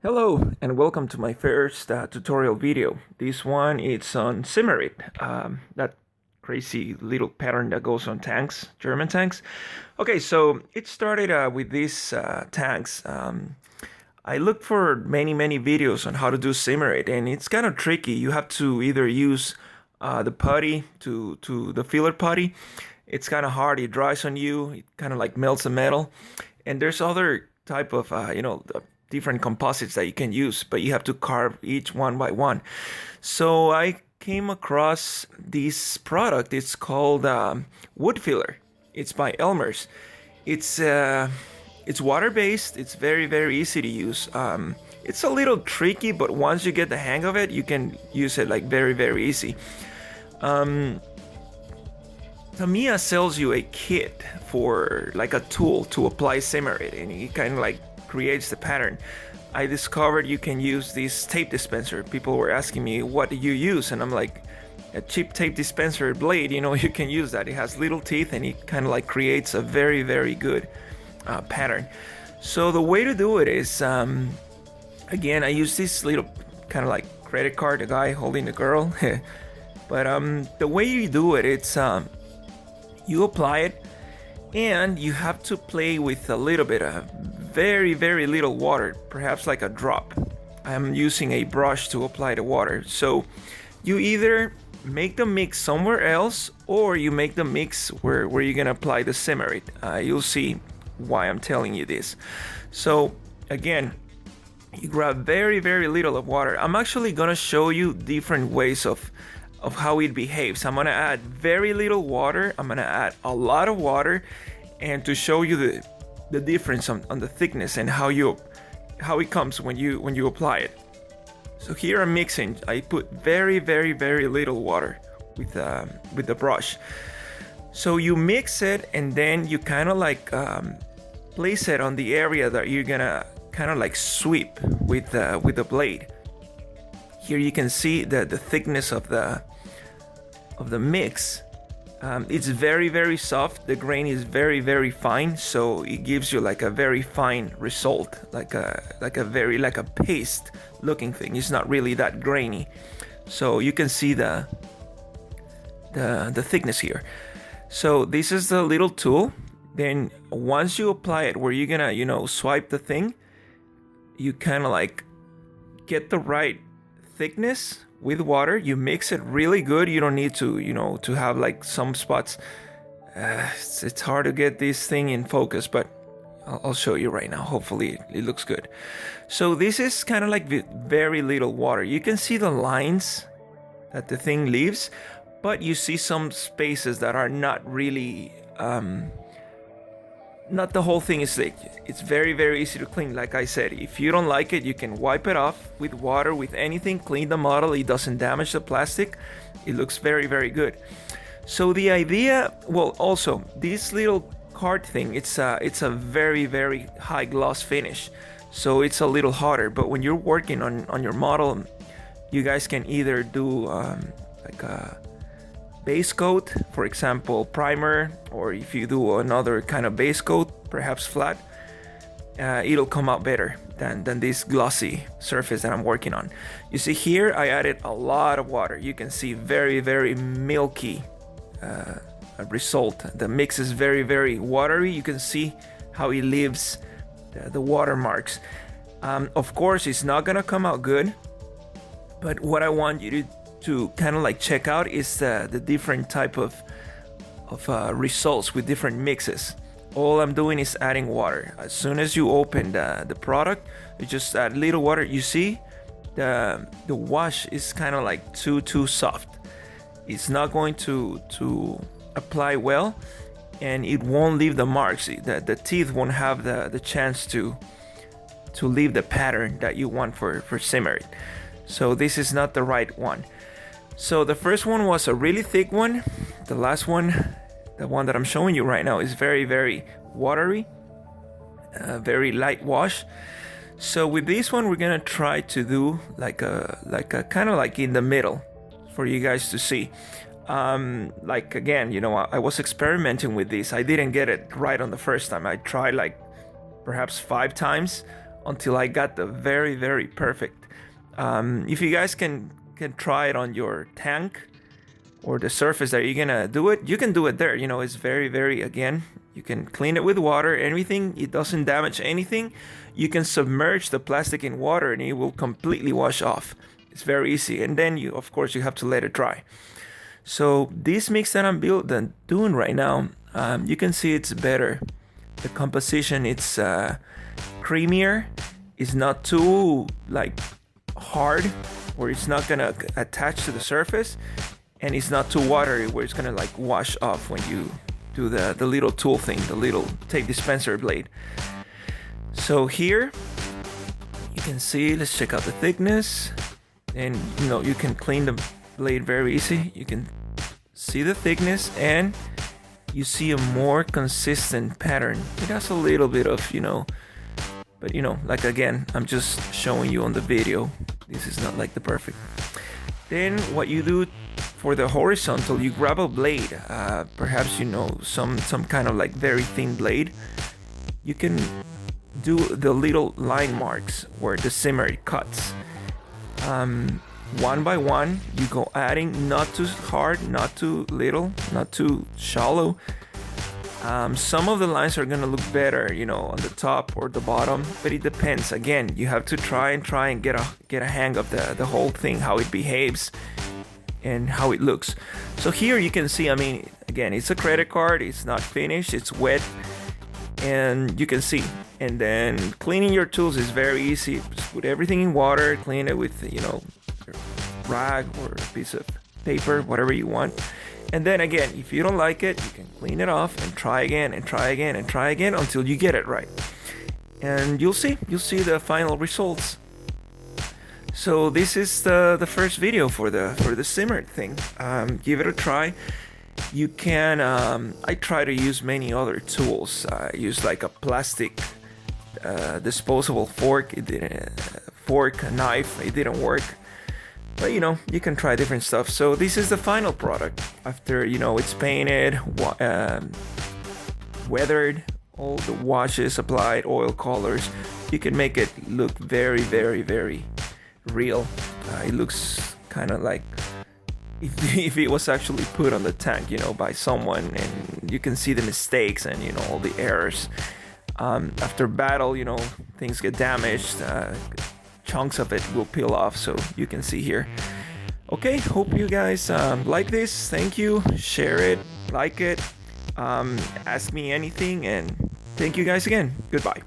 Hello and welcome to my first tutorial video. This one is on zimmerit, that crazy little pattern that goes on tanks, German tanks. Okay, so it started with these tanks. I looked for many videos on how to do zimmerit, and it's kind of tricky. You have to either use the putty to the filler putty. It's kind of hard. It dries on you. It kind of like melts the metal. And there's other type of different composites that you can use, but you have to carve each one by one. So I came across this product. It's called wood filler. It's by Elmer's. It's water based. It's very easy to use. It's a little tricky, but once you get the hang of it, you can use it like very easy. Tamiya sells you a kit for like a tool to apply zimmerit, and it kind of like creates the pattern. I discovered you can use this tape dispenser. People were asking me, what do you use? And I'm like, a cheap tape dispenser blade, you can use that. It has little teeth and it kind of like creates a very good pattern. So the way to do it is, again, I use this little kind of like credit card, the guy holding the girl. But the way you do it, it's you apply it, and you have to play with a little bit of very little water, perhaps like a drop. I'm using a brush to apply the water. So you either make the mix somewhere else, or you make the mix where you're gonna apply the zimmerit. You'll see why I'm telling you this. So again, you grab very little of water. I'm actually gonna show you different ways of how it behaves. I'm gonna add very little water, I'm gonna add a lot of water, and to show you the difference on the thickness and how it comes when you apply it. So here I'm mixing. I put very little water with the brush. So you mix it, and then you kind of like place it on the area that you're gonna kind of like sweep with the blade. Here you can see the thickness of the mix. It's very soft. The grain is very fine, so it gives you like a very fine result, like a paste looking thing. It's not really that grainy, so you can see the thickness here. So this is the little tool. Then once you apply it, where you're gonna swipe the thing, you kind of like get the right thickness with water. You mix it really good. You don't need to have like some spots. It's hard to get this thing in focus, but I'll show you right now. Hopefully it looks good. So this is kind of like very little water. You can see the lines that the thing leaves, but you see some spaces that are not really not the whole thing is thick. It's very easy to clean. Like I said, if you don't like it, you can wipe it off with water, with anything, clean the model. It doesn't damage the plastic. It looks very good. So the idea, well, also this little card thing, it's a very high gloss finish, so it's a little harder. But when you're working on your model, you guys can either do like a base coat, for example primer, or if you do another kind of base coat, perhaps flat, it'll come out better than this glossy surface that I'm working on. You see here I added a lot of water. You can see very milky result. The mix is very watery. You can see how it leaves the watermarks. Of course it's not gonna come out good, but what I want you to kind of like check out is the different type of results with different mixes. All I'm doing is adding water. As soon as you open the product, you just add little water. You see the wash is kind of like too soft. It's not going to apply well, and it won't leave the marks. The teeth won't have the chance to leave the pattern that you want for zimmerit. So this is not the right one. So the first one was a really thick one. The last one, the one that I'm showing you right now, is very watery, very light wash. So with this one, we're gonna try to do like a kind of like in the middle for you guys to see. Like again, I was experimenting with this. I didn't get it right on the first time. I tried like perhaps 5 times until I got the very, very perfect. If you guys can try it on your tank or the surface that you're gonna do it, you can do it there. You know, it's very, very, again, you can clean it with water, everything. It doesn't damage anything. You can submerge the plastic in water and it will completely wash off. It's very easy. And then you, of course, you have to let it dry. So this mix that I'm doing right now, you can see it's better. The composition, it's creamier. It's not too like hard where it's not gonna attach to the surface, and it's not too watery where it's gonna like wash off when you do the little tool thing, the little tape dispenser blade. So here you can see, let's check out the thickness, and you know, you can clean the blade very easy. You can see the thickness and you see a more consistent pattern. It has a little bit of, you know, but you know, like again, I'm just showing you on the video. This is not like the perfect. Then what you do for the horizontal, you grab a blade, perhaps, you know, some kind of like very thin blade. You can do the little line marks where the zimmerit cuts. One by one, you go adding, not too hard, not too little, not too shallow. Some of the lines are gonna look better, you know, on the top or the bottom, but it depends. Again, you have to try and get a hang of the whole thing, how it behaves and how it looks. So here you can see, I mean, again, it's a credit card, it's not finished, it's wet, and you can see. And then cleaning your tools is very easy. Just put everything in water, clean it with, you know, a rag or a piece of paper, whatever you want. And then again, if you don't like it, you can clean it off and try again and try again and try again until you get it right. And you'll see the final results. So this is the first video for the zimmerit thing. Give it a try. You can, I try to use many other tools. I use like a plastic disposable fork. It didn't, fork, a knife, it didn't work. But you know, you can try different stuff. So this is the final product after, you know, it's painted, weathered, all the washes applied, oil colors. You can make it look very, very, very real. It looks kind of like if it was actually put on the tank, you know, by someone, and you can see the mistakes and, you know, all the errors. After battle, you know, things get damaged. Chunks of it will peel off, so you can see here. Okay, hope you guys like this. Thank you. Share it, like it, ask me anything, and thank you guys again. Goodbye.